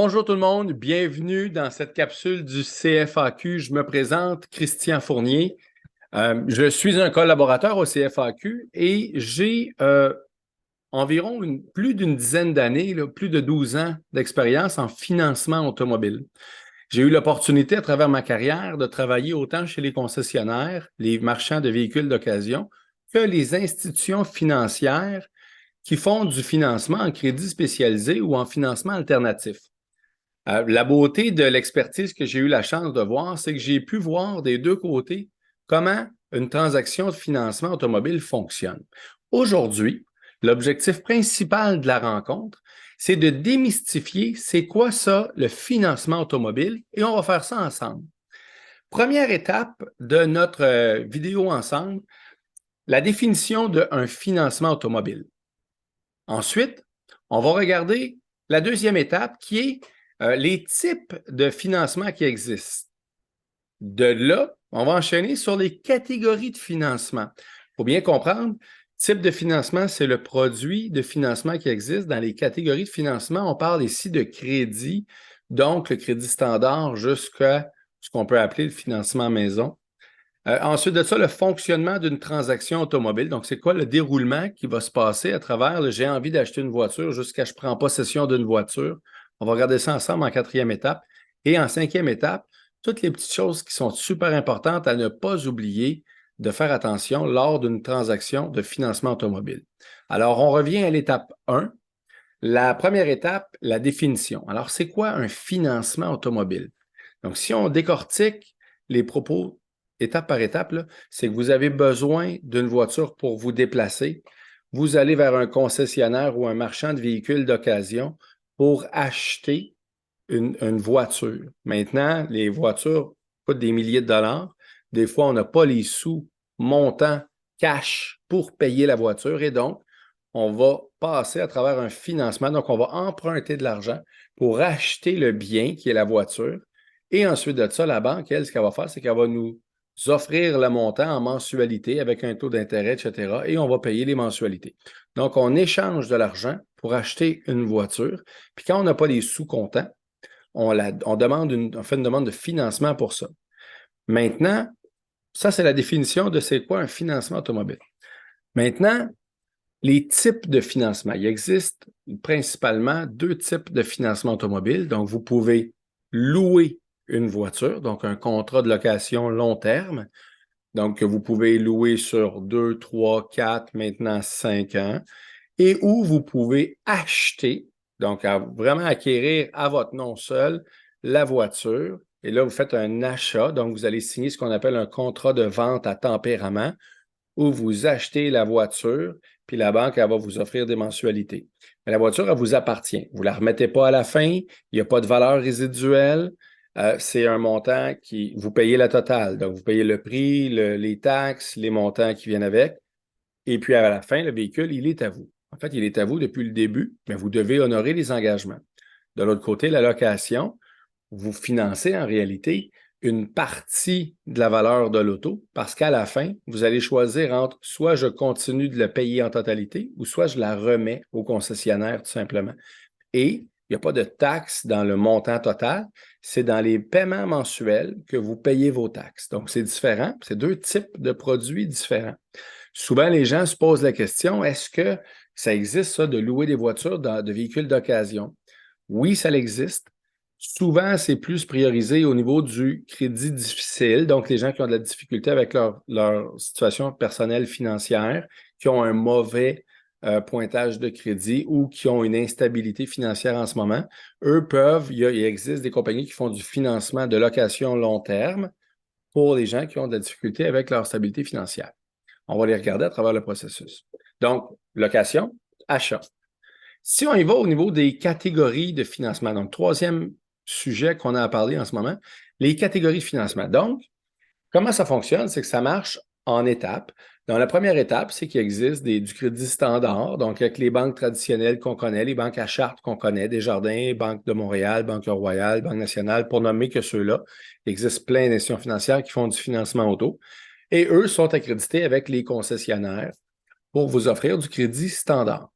Bonjour tout le monde, bienvenue dans cette capsule du CFAQ. Je me présente Christian Fournier. Je suis un collaborateur au CFAQ et j'ai environ plus d'une dizaine d'années, plus de 12 ans d'expérience en financement automobile. J'ai eu l'opportunité à travers ma carrière de travailler autant chez les concessionnaires, les marchands de véhicules d'occasion, que les institutions financières qui font du financement en crédit spécialisé ou en financement alternatif. La beauté de l'expertise que j'ai eu la chance de voir, c'est que j'ai pu voir des deux côtés comment une transaction de financement automobile fonctionne. Aujourd'hui, l'objectif principal de la rencontre, c'est de démystifier c'est quoi ça, le financement automobile, et on va faire ça ensemble. Première étape de notre vidéo ensemble, la définition d'un financement automobile. Ensuite, on va regarder la deuxième étape qui est les types de financement qui existent. De là, on va enchaîner sur les catégories de financement. Il faut bien comprendre, type de financement, c'est le produit de financement qui existe. Dans les catégories de financement, on parle ici de crédit, donc le crédit standard jusqu'à ce qu'on peut appeler le financement maison. Ensuite de ça, le fonctionnement d'une transaction automobile. Donc, c'est quoi le déroulement qui va se passer à travers le j'ai envie d'acheter une voiture jusqu'à je prends possession d'une voiture. On va regarder ça ensemble en quatrième étape. Et en cinquième étape, toutes les petites choses qui sont super importantes à ne pas oublier de faire attention lors d'une transaction de financement automobile. Alors, on revient à l'étape 1. La première étape, la définition. Alors, c'est quoi un financement automobile? Donc, si on décortique les propos étape par étape, c'est que vous avez besoin d'une voiture pour vous déplacer. Vous allez vers un concessionnaire ou un marchand de véhicules d'occasion pour acheter une voiture. Maintenant, les voitures coûtent des milliers de dollars. Des fois, on n'a pas les sous montants cash pour payer la voiture et donc, on va passer à travers un financement. Donc, on va emprunter de l'argent pour acheter le bien qui est la voiture. Et ensuite de ça, la banque, elle, ce qu'elle va faire, c'est qu'elle va nous offrir le montant en mensualité avec un taux d'intérêt, etc. Et on va payer les mensualités. Donc, on échange de l'argent pour acheter une voiture. Puis quand on n'a pas les sous comptants, on fait une demande de financement pour ça. Maintenant, ça, c'est la définition de c'est quoi un financement automobile. Maintenant, les types de financement. Il existe principalement deux types de financement automobile. Donc, vous pouvez louer une voiture, donc un contrat de location long terme. Donc, vous pouvez louer sur 2, 3, 4, maintenant 5 ans. Et où vous pouvez acheter, donc vraiment acquérir à votre nom seul la voiture. Et là, vous faites un achat. Donc, vous allez signer ce qu'on appelle un contrat de vente à tempérament où vous achetez la voiture, puis la banque, elle va vous offrir des mensualités. Mais la voiture, elle vous appartient. Vous ne la remettez pas à la fin, il n'y a pas de valeur résiduelle. C'est un montant qui, vous payez la totale. Donc, vous payez le prix, les taxes, les montants qui viennent avec. Et puis, à la fin, le véhicule, il est à vous. En fait, il est à vous depuis le début, mais vous devez honorer les engagements. De l'autre côté, la location, vous financez en réalité une partie de la valeur de l'auto parce qu'à la fin, vous allez choisir entre soit je continue de le payer en totalité ou soit je la remets au concessionnaire tout simplement. Et il n'y a pas de taxe dans le montant total, c'est dans les paiements mensuels que vous payez vos taxes. Donc, c'est différent, c'est deux types de produits différents. Souvent, les gens se posent la question, est-ce que ça existe ça de louer des voitures de véhicules d'occasion? Oui, ça existe. Souvent, c'est plus priorisé au niveau du crédit difficile, donc les gens qui ont de la difficulté avec leur situation personnelle financière, qui ont un mauvais pointage de crédit ou qui ont une instabilité financière en ce moment, eux il existe des compagnies qui font du financement de location long terme pour les gens qui ont de la difficulté avec leur stabilité financière. On va les regarder à travers le processus. Donc, location, achat. Si on y va au niveau des catégories de financement, donc troisième sujet qu'on a à parler en ce moment, les catégories de financement. Donc, comment ça fonctionne? C'est que ça marche en étapes. Dans la première étape, c'est qu'il existe du crédit standard, donc avec les banques traditionnelles qu'on connaît, les banques à charte qu'on connaît, Desjardins, Banque de Montréal, Banque Royale, Banque nationale, pour nommer que ceux-là. Il existe plein d'institutions financières qui font du financement auto. Et eux sont accrédités avec les concessionnaires pour vous offrir du crédit standard.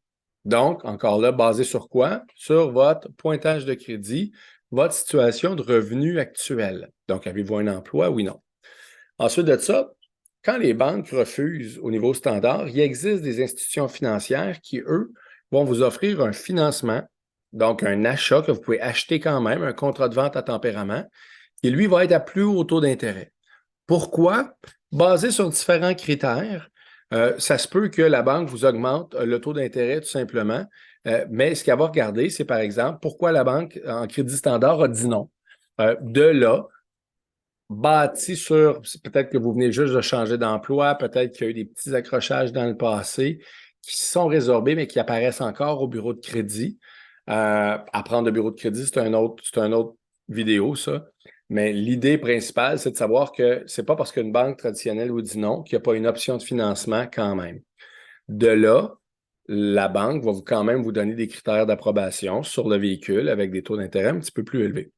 Donc, encore là, basé sur quoi? Sur votre pointage de crédit, votre situation de revenu actuelle. Donc, avez-vous un emploi? Oui, non. Ensuite de ça, quand les banques refusent au niveau standard, il existe des institutions financières qui, eux, vont vous offrir un financement, donc un achat que vous pouvez acheter quand même, un contrat de vente à tempérament, qui lui va être à plus haut taux d'intérêt. Pourquoi? Basé sur différents critères, ça se peut que la banque vous augmente le taux d'intérêt tout simplement, mais ce qu'elle va regarder, c'est par exemple pourquoi la banque en crédit standard a dit non. De là, bâti sur, peut-être que vous venez juste de changer d'emploi, peut-être qu'il y a eu des petits accrochages dans le passé qui sont résorbés, mais qui apparaissent encore au bureau de crédit. Apprendre le bureau de crédit, c'est un autre vidéo, ça. Mais l'idée principale, c'est de savoir que c'est pas parce qu'une banque traditionnelle vous dit non qu'il n'y a pas une option de financement quand même. De là, la banque va quand même vous donner des critères d'approbation sur le véhicule avec des taux d'intérêt un petit peu plus élevés.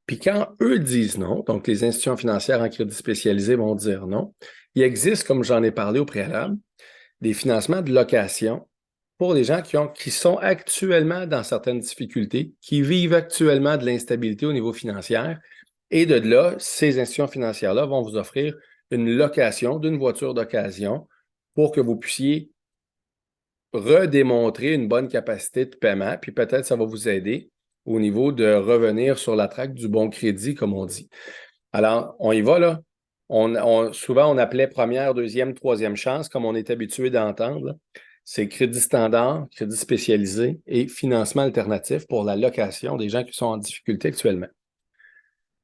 Puis quand eux disent non, donc les institutions financières en crédit spécialisé vont dire non, il existe, comme j'en ai parlé au préalable, des financements de location pour les gens qui sont actuellement dans certaines difficultés, qui vivent actuellement de l'instabilité au niveau financier. Et de là, ces institutions financières-là vont vous offrir une location d'une voiture d'occasion pour que vous puissiez redémontrer une bonne capacité de paiement, puis peut-être ça va vous aider au niveau de revenir sur la traque du bon crédit, comme on dit. Alors, on y va là. Souvent, on appelait première, deuxième, troisième chance, comme on est habitué d'entendre. C'est crédit standard, crédit spécialisé et financement alternatif pour la location des gens qui sont en difficulté actuellement.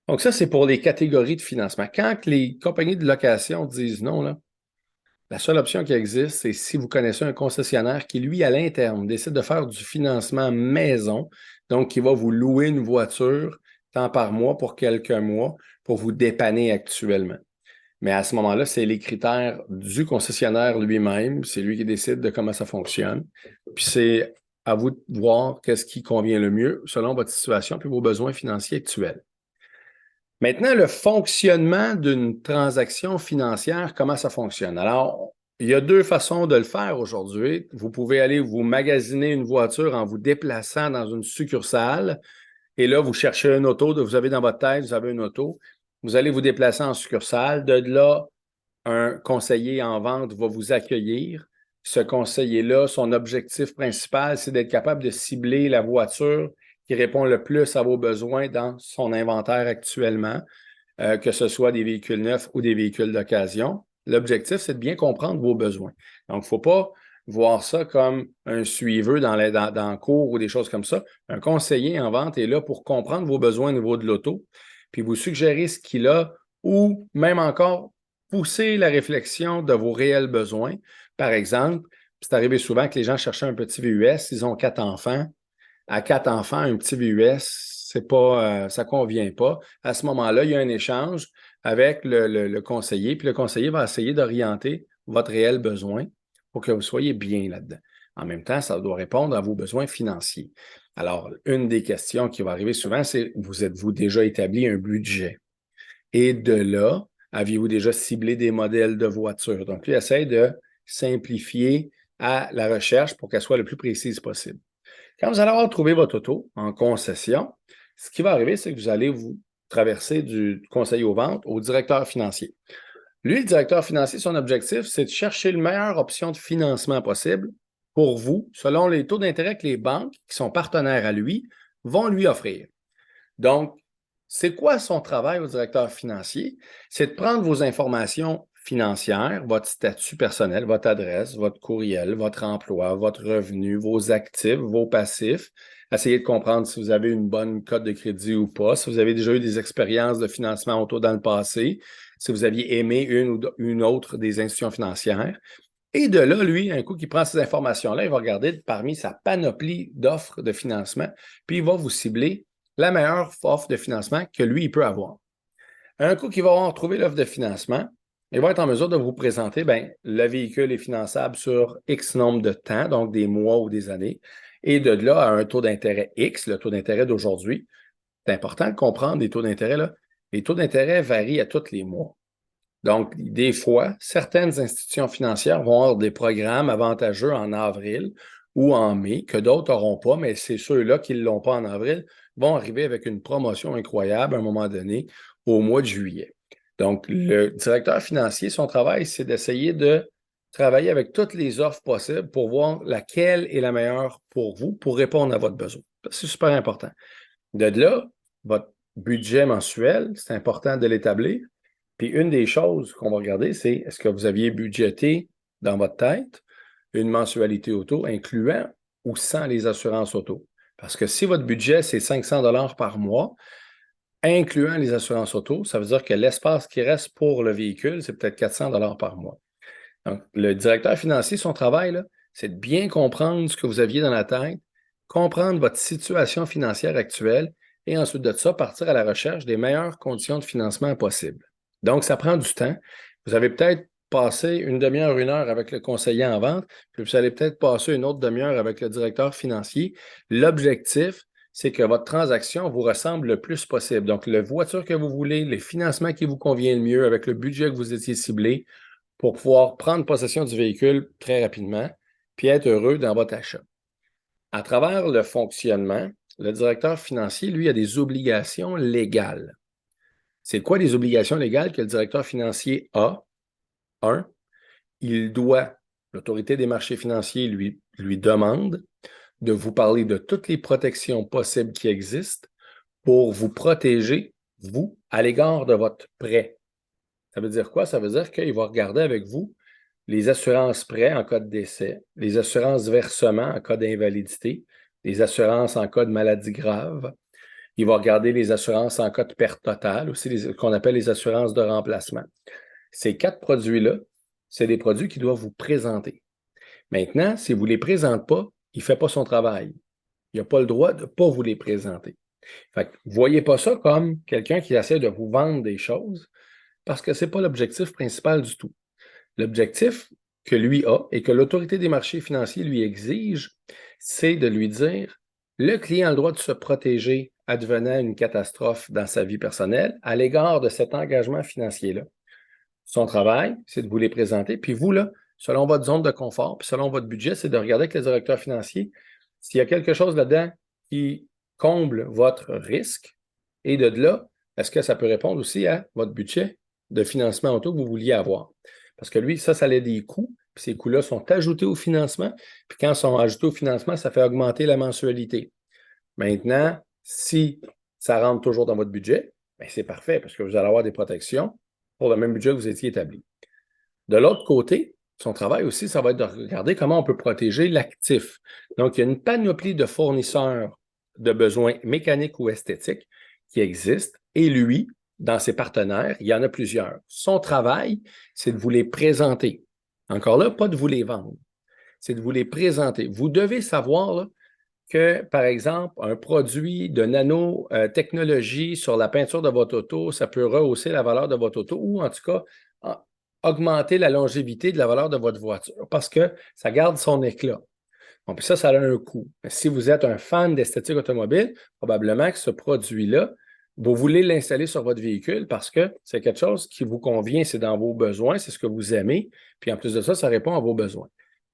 Donc, ça, c'est pour les catégories de financement. Quand les compagnies de location disent non, là, la seule option qui existe, c'est si vous connaissez un concessionnaire qui, lui, à l'interne, décide de faire du financement maison, donc qui va vous louer une voiture tant par mois pour quelques mois pour vous dépanner actuellement. Mais à ce moment-là, c'est les critères du concessionnaire lui-même, c'est lui qui décide de comment ça fonctionne. Puis c'est à vous de voir qu'est-ce qui convient le mieux selon votre situation et vos besoins financiers actuels. Maintenant, le fonctionnement d'une transaction financière, comment ça fonctionne? Alors, il y a deux façons de le faire aujourd'hui. Vous pouvez aller vous magasiner une voiture en vous déplaçant dans une succursale. Et là, vous cherchez une auto, vous avez dans votre tête, vous avez une auto. Vous allez vous déplacer en succursale. De là, un conseiller en vente va vous accueillir. Ce conseiller-là, son objectif principal, c'est d'être capable de cibler la voiture qui répond le plus à vos besoins dans son inventaire actuellement, que ce soit des véhicules neufs ou des véhicules d'occasion. L'objectif, c'est de bien comprendre vos besoins. Donc, il ne faut pas voir ça comme un suiveux dans le cours ou des choses comme ça. Un conseiller en vente est là pour comprendre vos besoins au niveau de l'auto, puis vous suggérer ce qu'il a ou même encore pousser la réflexion de vos réels besoins. Par exemple, c'est arrivé souvent que les gens cherchaient un petit VUS, ils ont 4 enfants. À 4 enfants, un petit VUS, c'est pas, ça convient pas. À ce moment-là, il y a un échange avec le conseiller, puis le conseiller va essayer d'orienter votre réel besoin pour que vous soyez bien là-dedans. En même temps, ça doit répondre à vos besoins financiers. Alors, une des questions qui va arriver souvent, c'est vous êtes-vous déjà établi un budget? Et de là, aviez-vous déjà ciblé des modèles de voitures? Donc, lui essaie de simplifier à la recherche pour qu'elle soit le plus précise possible. Quand vous allez avoir trouvé votre auto en concession, ce qui va arriver, c'est que vous allez vous traverser du conseiller aux ventes au directeur financier. Lui, le directeur financier, son objectif, c'est de chercher la meilleure option de financement possible pour vous, selon les taux d'intérêt que les banques, qui sont partenaires à lui, vont lui offrir. Donc, c'est quoi son travail au directeur financier? C'est de prendre vos informations financières, votre statut personnel, votre adresse, votre courriel, votre emploi, votre revenu, vos actifs, vos passifs, essayer de comprendre si vous avez une bonne cote de crédit ou pas, si vous avez déjà eu des expériences de financement auto dans le passé, si vous aviez aimé une ou une autre des institutions financières. Et de là, lui, un coup qu'il prend ces informations-là, il va regarder parmi sa panoplie d'offres de financement, puis il va vous cibler la meilleure offre de financement que lui, il peut avoir. Un coup qu'il va avoir trouvé l'offre de financement, il va être en mesure de vous présenter, bien, le véhicule est finançable sur X nombre de temps, donc des mois ou des années, et de là à un taux d'intérêt X, le taux d'intérêt d'aujourd'hui. C'est important de comprendre les taux d'intérêt, là. Les taux d'intérêt varient à tous les mois. Donc, des fois, certaines institutions financières vont avoir des programmes avantageux en avril ou en mai, que d'autres n'auront pas, mais c'est ceux-là qui ne l'ont pas en avril, vont arriver avec une promotion incroyable à un moment donné au mois de juillet. Donc, le directeur financier, son travail, c'est d'essayer de travailler avec toutes les offres possibles pour voir laquelle est la meilleure pour vous, pour répondre à votre besoin. C'est super important. De là, votre budget mensuel, c'est important de l'établir. Puis une des choses qu'on va regarder, c'est est-ce que vous aviez budgété dans votre tête une mensualité auto incluant ou sans les assurances auto? Parce que si votre budget, c'est 500 $ par mois, incluant les assurances auto, ça veut dire que l'espace qui reste pour le véhicule, c'est peut-être 400 $ par mois. Donc, le directeur financier, son travail, là, c'est de bien comprendre ce que vous aviez dans la tête, comprendre votre situation financière actuelle et ensuite de ça, partir à la recherche des meilleures conditions de financement possibles. Donc, ça prend du temps. Vous avez peut-être passé une demi-heure, une heure avec le conseiller en vente, puis vous allez peut-être passer une autre demi-heure avec le directeur financier. L'objectif, c'est que votre transaction vous ressemble le plus possible. Donc, la voiture que vous voulez, les financements qui vous conviennent le mieux avec le budget que vous étiez ciblé pour pouvoir prendre possession du véhicule très rapidement puis être heureux dans votre achat. À travers le fonctionnement, le directeur financier, lui, a des obligations légales. C'est quoi les obligations légales que le directeur financier a? Un, il doit, l'autorité des marchés financiers lui demande de vous parler de toutes les protections possibles qui existent pour vous protéger, vous, à l'égard de votre prêt. Ça veut dire quoi? Ça veut dire qu'il va regarder avec vous les assurances prêts en cas de décès, les assurances versement en cas d'invalidité, les assurances en cas de maladie grave. Il va regarder les assurances en cas de perte totale, aussi ce qu'on appelle les assurances de remplacement. Ces 4 produits-là, c'est des produits qu'il doit vous présenter. Maintenant, s'il ne vous les présente pas, il ne fait pas son travail. Il n'a pas le droit de ne pas vous les présenter. Fait que, voyez pas ça comme quelqu'un qui essaie de vous vendre des choses, parce que ce n'est pas l'objectif principal du tout. L'objectif que lui a et que l'autorité des marchés financiers lui exige, c'est de lui dire le client a le droit de se protéger advenant une catastrophe dans sa vie personnelle à l'égard de cet engagement financier-là. Son travail, c'est de vous les présenter. Puis vous, là, selon votre zone de confort, puis selon votre budget, c'est de regarder avec le directeur financier s'il y a quelque chose là-dedans qui comble votre risque. Et de là, est-ce que ça peut répondre aussi à votre budget de financement auto que vous vouliez avoir? Parce que lui, ça a des coûts, puis ces coûts-là sont ajoutés au financement. Puis quand ils sont ajoutés au financement, ça fait augmenter la mensualité. Maintenant, si ça rentre toujours dans votre budget, bien, c'est parfait parce que vous allez avoir des protections pour le même budget que vous étiez établi. De l'autre côté, son travail aussi, ça va être de regarder comment on peut protéger l'actif. Donc, il y a une panoplie de fournisseurs de besoins mécaniques ou esthétiques qui existent et lui, dans ses partenaires, il y en a plusieurs. Son travail, c'est de vous les présenter. Encore là, pas de vous les vendre. C'est de vous les présenter. Vous devez savoir là, que, par exemple, un produit de nanotechnologie sur la peinture de votre auto, ça peut rehausser la valeur de votre auto ou en tout cas augmenter la longévité de la valeur de votre voiture parce que ça garde son éclat. Bon, puis ça a un coût. Mais si vous êtes un fan d'esthétique automobile, probablement que ce produit-là, vous voulez l'installer sur votre véhicule parce que c'est quelque chose qui vous convient, c'est dans vos besoins, c'est ce que vous aimez, puis en plus de ça, ça répond à vos besoins.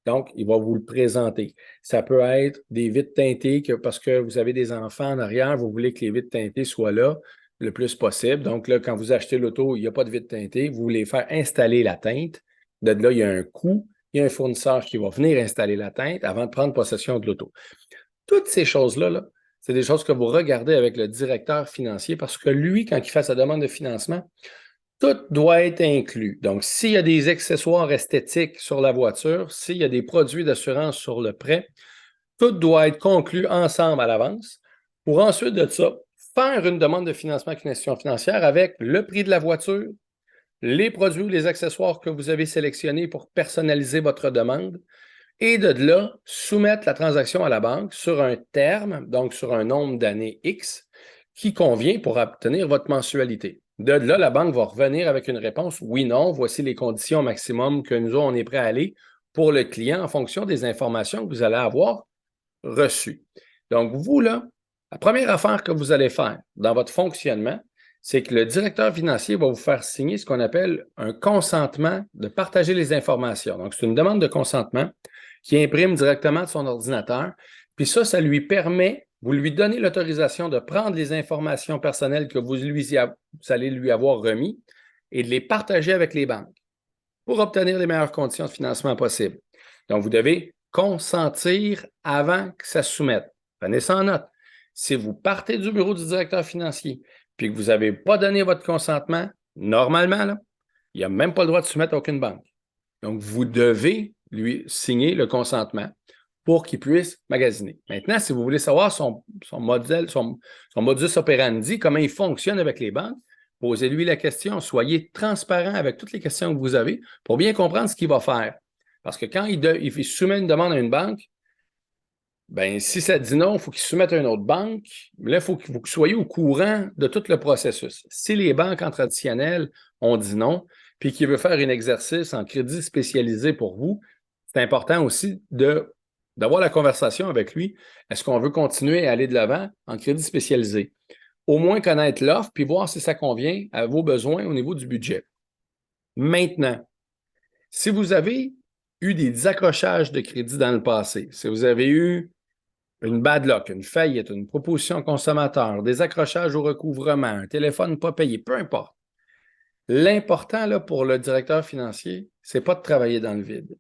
Donc, il va vous le présenter. Ça peut être des vitres teintées parce que vous avez des enfants en arrière, vous voulez que les vitres teintées soient là le plus possible. Donc là, quand vous achetez l'auto, il n'y a pas de vitres teintées, vous voulez faire installer la teinte. De là, il y a un coût, il y a un fournisseur qui va venir installer la teinte avant de prendre possession de l'auto. Toutes ces choses-là, là, c'est des choses que vous regardez avec le directeur financier parce que lui, quand il fait sa demande de financement, tout doit être inclus. Donc, s'il y a des accessoires esthétiques sur la voiture, s'il y a des produits d'assurance sur le prêt, tout doit être conclu ensemble à l'avance pour ensuite de ça, faire une demande de financement avec une institution financière avec le prix de la voiture, les produits ou les accessoires que vous avez sélectionnés pour personnaliser votre demande et de là, soumettre la transaction à la banque sur un terme, donc sur un nombre d'années X, qui convient pour obtenir votre mensualité. De là, la banque va revenir avec une réponse oui, non, voici les conditions maximum que nous, on est prêt à aller pour le client en fonction des informations que vous allez avoir reçues. Donc, vous, là, la première affaire que vous allez faire dans votre fonctionnement, c'est que le directeur financier va vous faire signer ce qu'on appelle un consentement de partager les informations. Donc, c'est une demande de consentement qui imprime directement de son ordinateur. Puis ça lui permet, vous lui donnez l'autorisation de prendre les informations personnelles que vous allez lui avoir remis et de les partager avec les banques pour obtenir les meilleures conditions de financement possibles. Donc, vous devez consentir avant que ça se soumette. Prenez ça en note. Si vous partez du bureau du directeur financier puis que vous n'avez pas donné votre consentement, normalement, là, il n'a même pas le droit de soumettre à aucune banque. Donc, vous devez lui signer le consentement pour qu'il puisse magasiner. Maintenant, si vous voulez savoir son modus operandi, comment il fonctionne avec les banques, posez-lui la question. Soyez transparent avec toutes les questions que vous avez pour bien comprendre ce qu'il va faire. Parce que quand il soumet une demande à une banque, bien, si ça dit non, il faut qu'il soumette à une autre banque. Mais là, il faut que vous soyez au courant de tout le processus. Si les banques en traditionnel ont dit non, puis qu'il veut faire un exercice en crédit spécialisé pour vous, c'est important aussi d'avoir la conversation avec lui. Est-ce qu'on veut continuer à aller de l'avant en crédit spécialisé? Au moins connaître l'offre, puis voir si ça convient à vos besoins au niveau du budget. Maintenant, si vous avez eu des désaccrochages de crédit dans le passé, si vous avez eu une bad luck, une faillite, une proposition consommateur, des accrochages au recouvrement, un téléphone pas payé, peu importe. L'important là, pour le directeur financier, c'est pas de travailler dans le vide.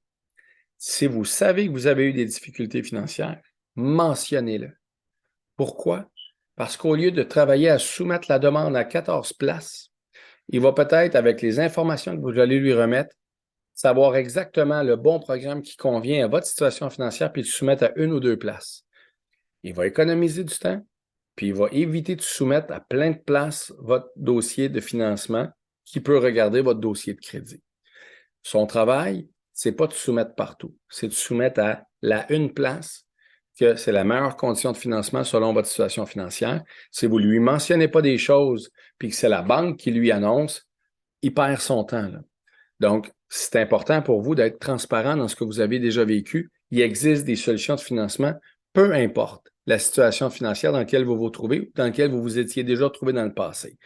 Si vous savez que vous avez eu des difficultés financières, mentionnez-le. Pourquoi? Parce qu'au lieu de travailler à soumettre la demande à 14 places, il va peut-être, avec les informations que vous allez lui remettre, savoir exactement le bon programme qui convient à votre situation financière puis le soumettre à une ou deux places. Il va économiser du temps, puis il va éviter de soumettre à plein de places votre dossier de financement qui peut regarder votre dossier de crédit. Son travail, c'est pas de soumettre partout, c'est de soumettre à la une place que c'est la meilleure condition de financement selon votre situation financière. Si vous ne lui mentionnez pas des choses puis que c'est la banque qui lui annonce, il perd son temps, là. Donc, c'est important pour vous d'être transparent dans ce que vous avez déjà vécu. Il existe des solutions de financement, peu importe la situation financière dans laquelle vous vous trouvez ou dans laquelle vous vous étiez déjà trouvé dans le passé.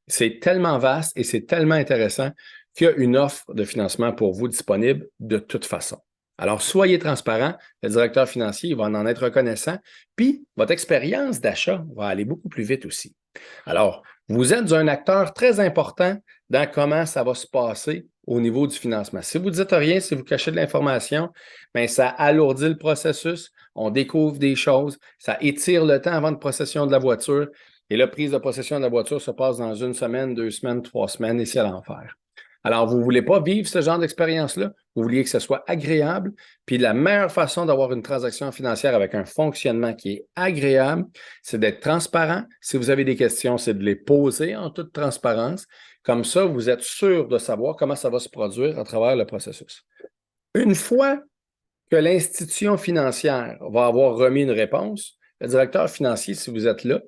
C'est tellement vaste et c'est tellement intéressant qu'il y a une offre de financement pour vous disponible de toute façon. Alors, soyez transparent. Le directeur financier, il va en être reconnaissant. Puis, votre expérience d'achat va aller beaucoup plus vite aussi. Alors, vous êtes un acteur très important dans comment ça va se passer au niveau du financement. Si vous ne dites rien, si vous cachez de l'information, bien, ça alourdit le processus, on découvre des choses, ça étire le temps avant de possession de la voiture et la prise de possession de la voiture se passe dans 1 semaine, 2 semaines, 3 semaines et c'est l'enfer. Alors, vous ne voulez pas vivre ce genre d'expérience-là, vous vouliez que ce soit agréable, puis la meilleure façon d'avoir une transaction financière avec un fonctionnement qui est agréable, c'est d'être transparent. Si vous avez des questions, c'est de les poser en toute transparence. Comme ça, vous êtes sûr de savoir comment ça va se produire à travers le processus. Une fois que l'institution financière va avoir remis une réponse, le directeur financier, si vous êtes là,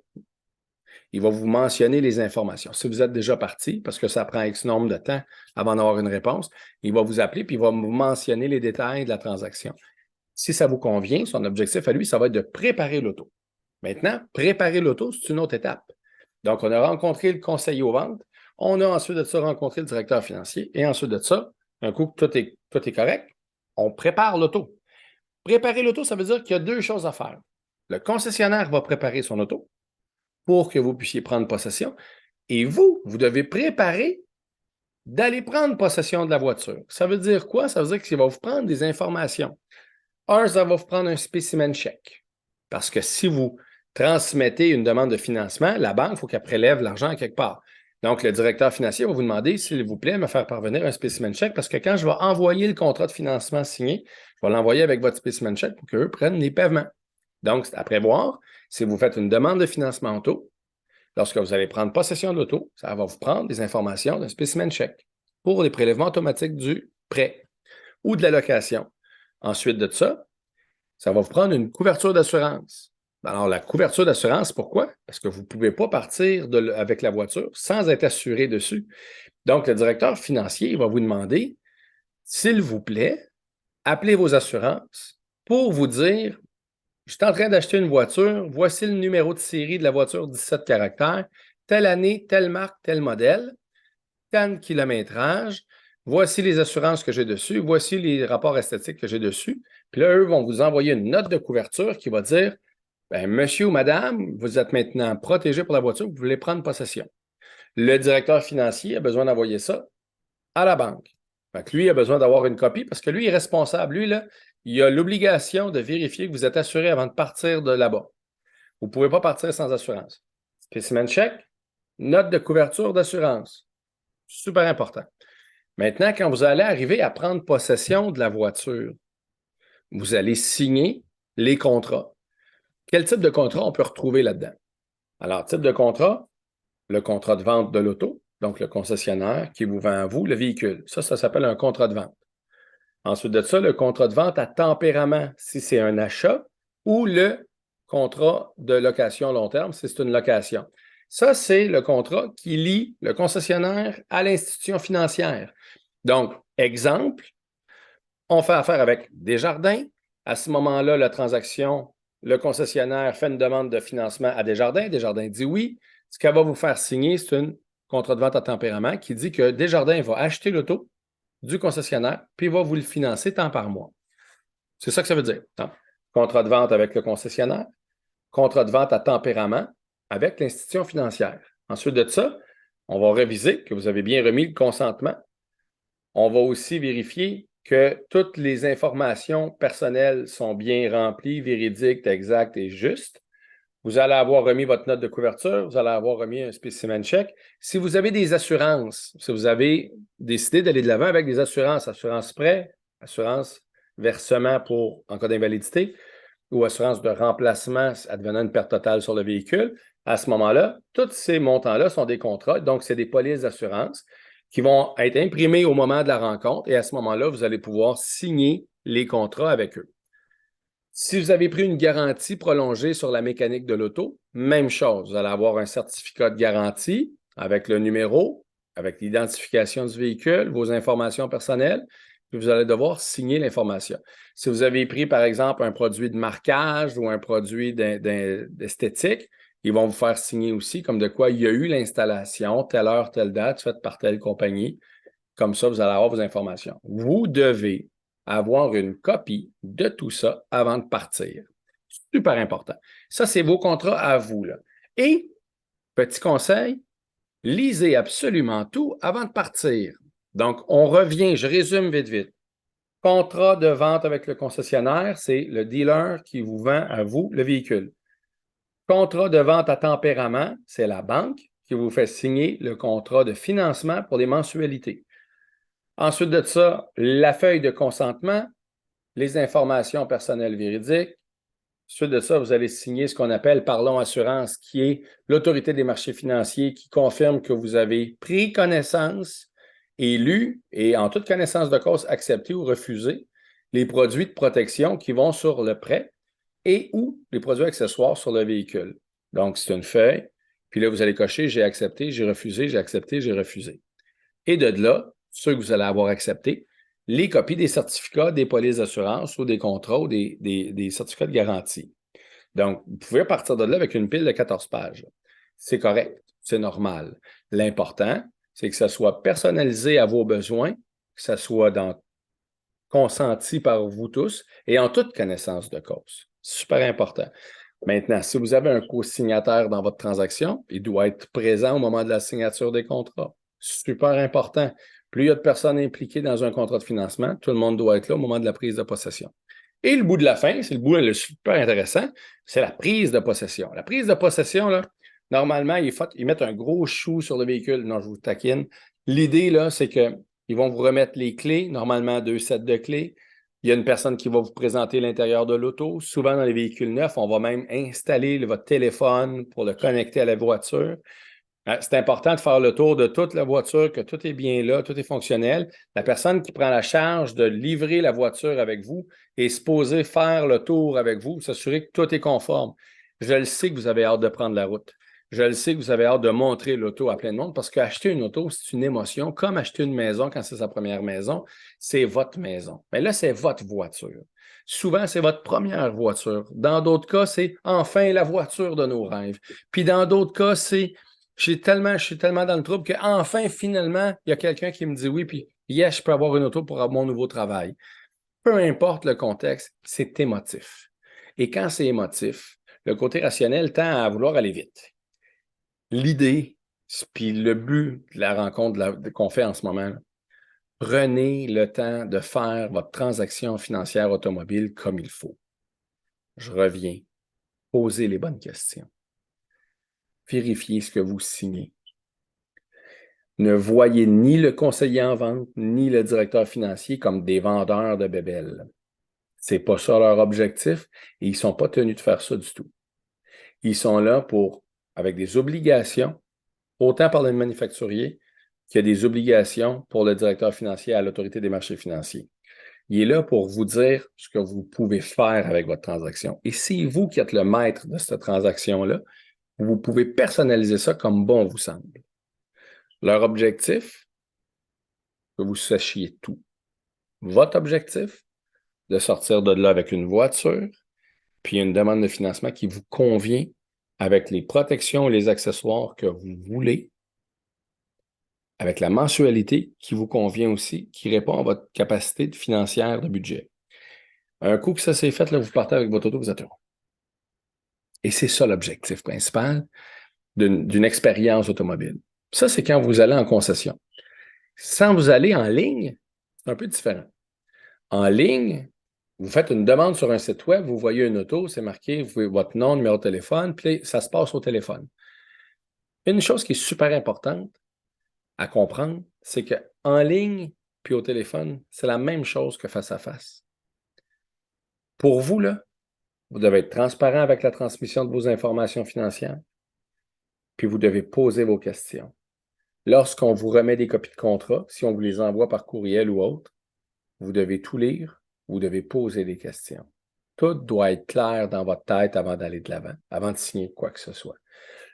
il va vous mentionner les informations. Si vous êtes déjà parti, parce que ça prend X nombre de temps avant d'avoir une réponse, il va vous appeler puis il va vous mentionner les détails de la transaction. Si ça vous convient, son objectif à lui, ça va être de préparer l'auto. Maintenant, préparer l'auto, c'est une autre étape. Donc, on a rencontré le conseiller aux ventes, on a ensuite de ça rencontré le directeur financier et ensuite de ça, un coup que tout est correct, on prépare l'auto. Préparer l'auto, ça veut dire qu'il y a deux choses à faire. Le concessionnaire va préparer son auto pour que vous puissiez prendre possession. Et vous devez préparer d'aller prendre possession de la voiture. Ça veut dire quoi? Ça veut dire qu'il va vous prendre des informations. Un, ça va vous prendre un spécimen chèque. Parce que si vous transmettez une demande de financement, la banque, il faut qu'elle prélève l'argent quelque part. Donc, le directeur financier va vous demander, s'il vous plaît, de me faire parvenir un spécimen chèque parce que quand je vais envoyer le contrat de financement signé, je vais l'envoyer avec votre spécimen chèque pour qu'eux prennent les paiements. Donc, c'est à prévoir. Si vous faites une demande de financement auto, lorsque vous allez prendre possession de l'auto, ça va vous prendre des informations d'un spécimen chèque pour les prélèvements automatiques du prêt ou de la location. Ensuite de ça va vous prendre une couverture d'assurance. Alors, la couverture d'assurance, pourquoi? Parce que vous ne pouvez pas partir avec la voiture sans être assuré dessus. Donc, le directeur financier va vous demander, s'il vous plaît, appelez vos assurances pour vous dire, je suis en train d'acheter une voiture, voici le numéro de série de la voiture 17 caractères, telle année, telle marque, tel modèle, tel kilométrage, voici les assurances que j'ai dessus, voici les rapports esthétiques que j'ai dessus. Puis là, eux vont vous envoyer une note de couverture qui va dire, ben, monsieur ou madame, vous êtes maintenant protégé pour la voiture, vous voulez prendre possession. Le directeur financier a besoin d'envoyer ça à la banque. Fait que lui a besoin d'avoir une copie parce que lui est responsable. Lui, là, il a l'obligation de vérifier que vous êtes assuré avant de partir de là-bas. Vous ne pouvez pas partir sans assurance. Spécimen check, note de couverture d'assurance. Super important. Maintenant, quand vous allez arriver à prendre possession de la voiture, vous allez signer les contrats. Quel type de contrat on peut retrouver là-dedans? Alors, type de contrat, le contrat de vente de l'auto, donc le concessionnaire qui vous vend à vous le véhicule. Ça s'appelle un contrat de vente. Ensuite de ça, le contrat de vente à tempérament, si c'est un achat, ou le contrat de location long terme, si c'est une location. Ça, c'est le contrat qui lie le concessionnaire à l'institution financière. Donc, exemple, on fait affaire avec Desjardins. À ce moment-là, la transaction, le concessionnaire fait une demande de financement à Desjardins. Desjardins dit oui. Ce qu'elle va vous faire signer, c'est un contrat de vente à tempérament qui dit que Desjardins va acheter l'auto du concessionnaire, puis il va vous le financer tant par mois. C'est ça que ça veut dire. Donc, contrat de vente avec le concessionnaire, contrat de vente à tempérament avec l'institution financière. Ensuite de ça, on va réviser que vous avez bien remis le consentement. On va aussi vérifier que toutes les informations personnelles sont bien remplies, véridiques, exactes et justes. Vous allez avoir remis votre note de couverture, vous allez avoir remis un spécimen check. Si vous avez des assurances, si vous avez décidé d'aller de l'avant avec des assurances, assurance prêt, assurance versement pour en cas d'invalidité ou assurance de remplacement advenant une perte totale sur le véhicule, à ce moment-là, tous ces montants-là sont des contrats, donc c'est des polices d'assurance qui vont être imprimés au moment de la rencontre et à ce moment-là, vous allez pouvoir signer les contrats avec eux. Si vous avez pris une garantie prolongée sur la mécanique de l'auto, même chose. Vous allez avoir un certificat de garantie avec le numéro, avec l'identification du véhicule, vos informations personnelles, puis vous allez devoir signer l'information. Si vous avez pris, par exemple, un produit de marquage ou un produit d'esthétique, ils vont vous faire signer aussi comme de quoi il y a eu l'installation, telle heure, telle date, faite par telle compagnie. Comme ça, vous allez avoir vos informations. Vous devez avoir une copie de tout ça avant de partir. Super important. Ça, c'est vos contrats à vous, là. Et, petit conseil, lisez absolument tout avant de partir. Donc, on revient, je résume vite, vite. Contrat de vente avec le concessionnaire, c'est le dealer qui vous vend à vous le véhicule. Contrat de vente à tempérament, c'est la banque qui vous fait signer le contrat de financement pour les mensualités. Ensuite de ça, la feuille de consentement, les informations personnelles véridiques. Ensuite de ça, vous allez signer ce qu'on appelle Parlons Assurance, qui est l'autorité des marchés financiers qui confirme que vous avez pris connaissance et lu, et en toute connaissance de cause, accepté ou refusé les produits de protection qui vont sur le prêt et ou les produits accessoires sur le véhicule. Donc, c'est une feuille, puis là, vous allez cocher « J'ai accepté, j'ai refusé, j'ai accepté, j'ai refusé ». Et de là, ceux que vous allez avoir acceptés, les copies des certificats, des polices d'assurance ou des contrats ou des certificats de garantie. Donc, vous pouvez partir de là avec une pile de 14 pages. C'est correct, c'est normal. L'important, c'est que ça soit personnalisé à vos besoins, que ça soit consenti par vous tous et en toute connaissance de cause. Super important. Maintenant, si vous avez un co-signataire dans votre transaction, il doit être présent au moment de la signature des contrats. Super important. Plus il y a de personnes impliquées dans un contrat de financement, tout le monde doit être là au moment de la prise de possession. Et le bout de la fin, c'est le bout le super intéressant, c'est la prise de possession. La prise de possession, là, normalement, ils mettent un gros chou sur le véhicule. Non, je vous taquine. L'idée, là, c'est qu'ils vont vous remettre les clés, normalement 2 sets de clés. Il y a une personne qui va vous présenter l'intérieur de l'auto. Souvent, dans les véhicules neufs, on va même installer votre téléphone pour le connecter à la voiture. C'est important de faire le tour de toute la voiture, que tout est bien là, tout est fonctionnel. La personne qui prend la charge de livrer la voiture avec vous est supposée faire le tour avec vous, s'assurer que tout est conforme. Je le sais que vous avez hâte de prendre la route. Je le sais que vous avez hâte de montrer l'auto à plein de monde parce qu'acheter une auto, c'est une émotion. Comme acheter une maison quand c'est sa première maison, c'est votre maison. Mais là, c'est votre voiture. Souvent, c'est votre première voiture. Dans d'autres cas, c'est enfin la voiture de nos rêves. Puis dans d'autres cas, c'est je suis tellement dans le trouble qu'enfin, finalement, il y a quelqu'un qui me dit oui, puis Yes, je peux avoir une auto pour mon nouveau travail. Peu importe le contexte, c'est émotif. Et quand c'est émotif, le côté rationnel tend à vouloir aller vite. L'idée, puis le but de la rencontre qu'on fait en ce moment, là, prenez le temps de faire votre transaction financière automobile comme il faut. Je reviens. Posez les bonnes questions. Vérifiez ce que vous signez. Ne voyez ni le conseiller en vente, ni le directeur financier comme des vendeurs de bébelles. C'est pas ça leur objectif et ils ne sont pas tenus de faire ça du tout. Ils sont là avec des obligations, autant par le manufacturier qu'il y a des obligations pour le directeur financier à l'autorité des marchés financiers. Il est là pour vous dire ce que vous pouvez faire avec votre transaction. Et c'est vous qui êtes le maître de cette transaction-là. Vous pouvez personnaliser ça comme bon vous semble. Leur objectif, que vous sachiez tout. Votre objectif, de sortir de là avec une voiture, puis une demande de financement qui vous convient avec les protections et les accessoires que vous voulez, avec la mensualité qui vous convient aussi, qui répond à votre capacité financière de budget. Un coup que ça s'est fait, là, vous partez avec votre auto, vous êtes heureux. Et c'est ça l'objectif principal d'une expérience automobile. Ça, c'est quand vous allez en concession. Sans vous aller en ligne, c'est un peu différent. En ligne, vous faites une demande sur un site web, vous voyez une auto, c'est marqué votre nom, numéro de téléphone, puis ça se passe au téléphone. Une chose qui est super importante à comprendre, c'est qu'en ligne puis au téléphone, c'est la même chose que face à face. Pour vous, là, vous devez être transparent avec la transmission de vos informations financières, puis vous devez poser vos questions. Lorsqu'on vous remet des copies de contrat, si on vous les envoie par courriel ou autre, vous devez tout lire, vous devez poser des questions. Tout doit être clair dans votre tête avant d'aller de l'avant, avant de signer quoi que ce soit.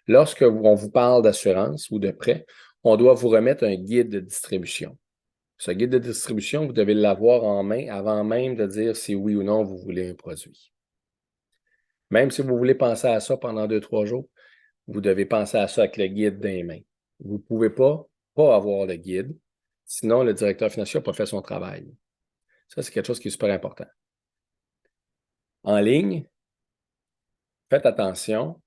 Lorsque on vous parle d'assurance ou de prêt, on doit vous remettre un guide de distribution. Ce guide de distribution, vous devez l'avoir en main avant même de dire si oui ou non vous voulez un produit. Même si vous voulez penser à ça pendant 2-3 jours, vous devez penser à ça avec le guide dans les mains. Vous ne pouvez pas avoir le guide, sinon le directeur financier n'a pas fait son travail. Ça, c'est quelque chose qui est super important. En ligne, faites attention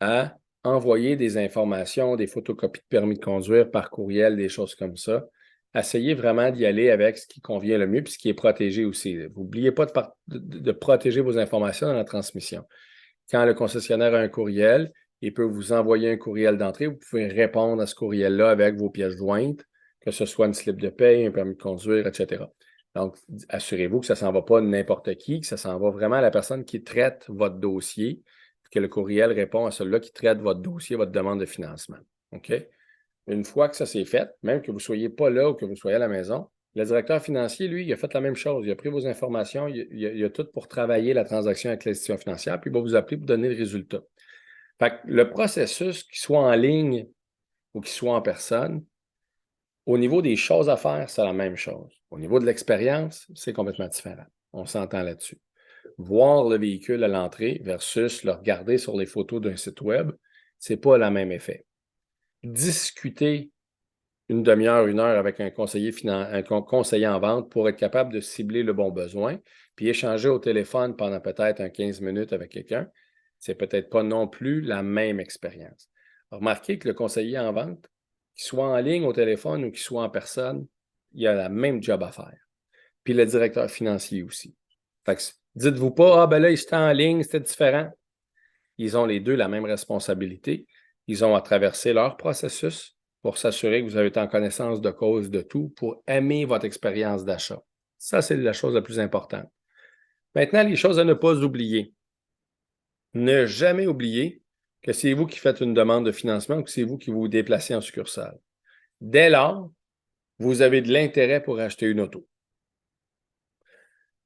à envoyer des informations, des photocopies de permis de conduire par courriel, des choses comme ça. Essayez vraiment d'y aller avec ce qui convient le mieux et ce qui est protégé aussi. N'oubliez pas de protéger vos informations dans la transmission. Quand le concessionnaire a un courriel, il peut vous envoyer un courriel d'entrée. Vous pouvez répondre à ce courriel-là avec vos pièces jointes, que ce soit une slip de paie, un permis de conduire, etc. Donc, assurez-vous que ça ne s'en va pas de n'importe qui, que ça s'en va vraiment à la personne qui traite votre dossier, que le courriel répond à celui-là qui traite votre dossier, votre demande de financement. OK? Une fois que ça s'est fait, même que vous ne soyez pas là ou que vous soyez à la maison, le directeur financier, lui, il a fait la même chose. Il a pris vos informations, il a tout pour travailler la transaction avec l'institution financière, puis il va vous appeler pour donner le résultat. Fait que le processus, qu'il soit en ligne ou qu'il soit en personne, au niveau des choses à faire, c'est la même chose. Au niveau de l'expérience, c'est complètement différent. On s'entend là-dessus. Voir le véhicule à l'entrée versus le regarder sur les photos d'un site web, c'est pas le même effet. Discuter une demi-heure, 1 heure avec un conseiller en vente pour être capable de cibler le bon besoin, puis échanger au téléphone pendant peut-être 15 minutes avec quelqu'un, c'est peut-être pas non plus la même expérience. Remarquez que le conseiller en vente, qu'il soit en ligne au téléphone ou qu'il soit en personne, il a la même job à faire. Puis le directeur financier aussi. Fait que dites-vous pas, ah ben là, il était en ligne, c'était différent. Ils ont les deux la même responsabilité. Ils ont à traverser leur processus pour s'assurer que vous avez été en connaissance de cause de tout pour aimer votre expérience d'achat. Ça, c'est la chose la plus importante. Maintenant, les choses à ne pas oublier. Ne jamais oublier que c'est vous qui faites une demande de financement ou que c'est vous qui vous déplacez en succursale. Dès lors, vous avez de l'intérêt pour acheter une auto.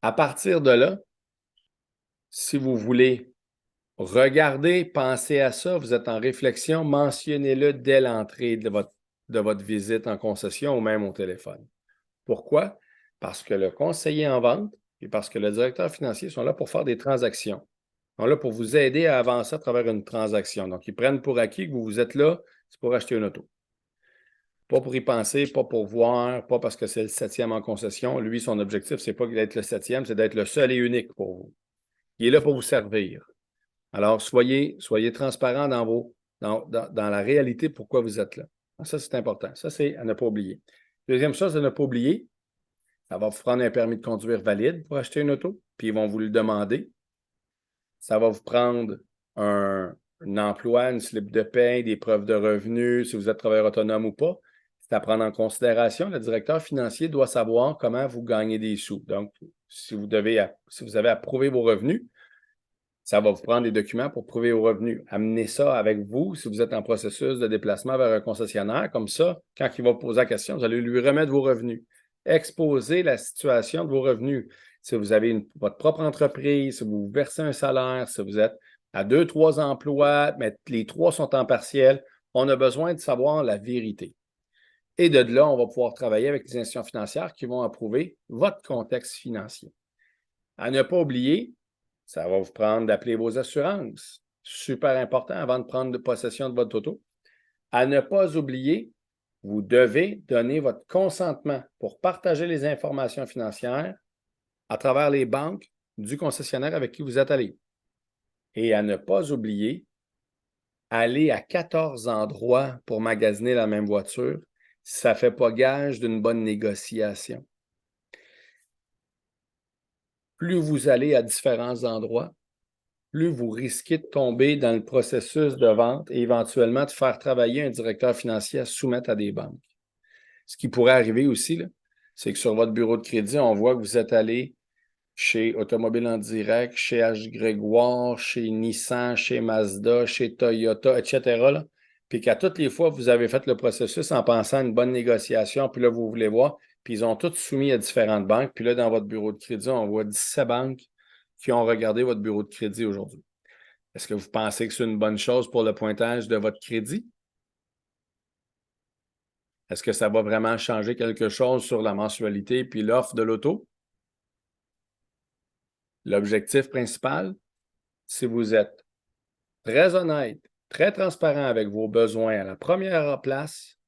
À partir de là, si vous voulez regarder, pensez à ça, vous êtes en réflexion, mentionnez-le dès l'entrée de votre visite en concession ou même au téléphone. Pourquoi? Parce que le conseiller en vente et parce que le directeur financier sont là pour faire des transactions. Ils sont là pour vous aider à avancer à travers une transaction. Donc, ils prennent pour acquis que vous êtes là, c'est pour acheter une auto. Pas pour y penser, pas pour voir, pas parce que c'est le 7e en concession. Lui, son objectif, c'est pas d'être le 7e, c'est d'être le seul et unique pour vous. Il est là pour vous servir. Alors, soyez transparent dans la réalité pourquoi vous êtes là. Ça, c'est important. Ça, c'est à ne pas oublier. Deuxième chose à ne pas oublier, ça va vous prendre un permis de conduire valide pour acheter une auto, puis ils vont vous le demander. Ça va vous prendre un emploi, une slip de paie, des preuves de revenus, si vous êtes travailleur autonome ou pas. C'est à prendre en considération. Le directeur financier doit savoir comment vous gagnez des sous. Donc, si vous avez à prouver vos revenus, ça va vous prendre des documents pour prouver vos revenus. Amenez ça avec vous si vous êtes en processus de déplacement vers un concessionnaire. Comme ça, quand il va vous poser la question, vous allez lui remettre vos revenus. Exposez la situation de vos revenus. Si vous avez votre propre entreprise, si vous versez un salaire, si vous êtes à 2, 3 emplois, mais les 3 sont en partiel, on a besoin de savoir la vérité. Et de là, on va pouvoir travailler avec les institutions financières qui vont approuver votre contexte financier. À ne pas oublier, ça va vous prendre d'appeler vos assurances. Super important avant de prendre possession de votre auto. À ne pas oublier, vous devez donner votre consentement pour partager les informations financières à travers les banques du concessionnaire avec qui vous êtes allé. Et à ne pas oublier, aller à 14 endroits pour magasiner la même voiture, ça ne fait pas gage d'une bonne négociation. Plus vous allez à différents endroits, plus vous risquez de tomber dans le processus de vente et éventuellement de faire travailler un directeur financier à soumettre à des banques. Ce qui pourrait arriver aussi, c'est que sur votre bureau de crédit, on voit que vous êtes allé chez Automobile en Direct, chez H. Grégoire, chez Nissan, chez Mazda, chez Toyota, etc. Là, puis qu'à toutes les fois, vous avez fait le processus en pensant à une bonne négociation, puis là, vous voulez voir, puis ils ont tous soumis à différentes banques, puis là, dans votre bureau de crédit, on voit 17 banques qui ont regardé votre bureau de crédit aujourd'hui. Est-ce que vous pensez que c'est une bonne chose pour le pointage de votre crédit? Est-ce que ça va vraiment changer quelque chose sur la mensualité puis l'offre de l'auto? L'objectif principal, si vous êtes très honnête, très transparent avec vos besoins à la première place,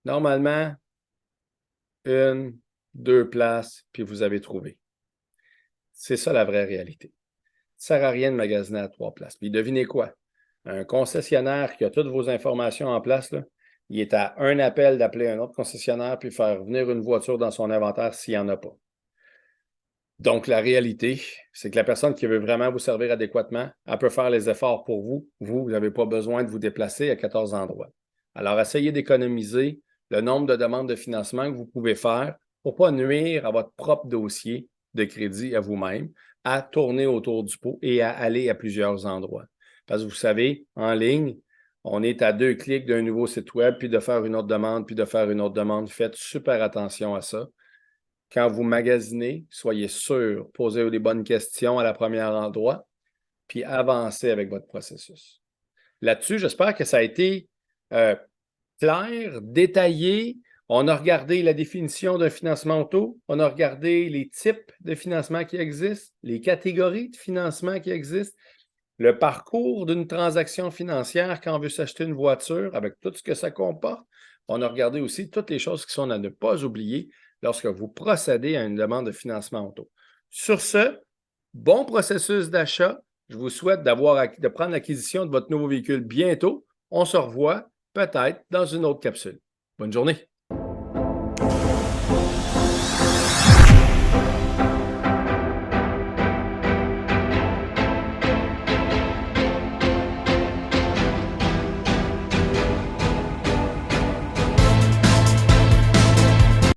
normalement, 1, 2 places, puis vous avez trouvé. C'est ça la vraie réalité. Ça ne sert à rien de magasiner à 3 places. Puis devinez quoi? Un concessionnaire qui a toutes vos informations en place, là, il est à un appel d'appeler un autre concessionnaire puis faire venir une voiture dans son inventaire s'il n'y en a pas. Donc, la réalité, c'est que la personne qui veut vraiment vous servir adéquatement, elle peut faire les efforts pour vous. Vous n'avez pas besoin de vous déplacer à 14 endroits. Alors, essayez d'économiser le nombre de demandes de financement que vous pouvez faire pour ne pas nuire à votre propre dossier de crédit à vous-même, à tourner autour du pot et à aller à plusieurs endroits. Parce que vous savez, en ligne, on est à 2 clics d'un nouveau site web, puis de faire une autre demande, puis de faire une autre demande. Faites super attention à ça. Quand vous magasinez, soyez sûr, posez les bonnes questions à la première endroit, puis avancez avec votre processus. Là-dessus, j'espère que ça a été clair, détaillé. On a regardé la définition d'un financement auto, on a regardé les types de financement qui existent, les catégories de financement qui existent, le parcours d'une transaction financière quand on veut s'acheter une voiture avec tout ce que ça comporte. On a regardé aussi toutes les choses qui sont à ne pas oublier lorsque vous procédez à une demande de financement auto. Sur ce, bon processus d'achat. Je vous souhaite de prendre l'acquisition de votre nouveau véhicule bientôt. On se revoit peut-être dans une autre capsule. Bonne journée.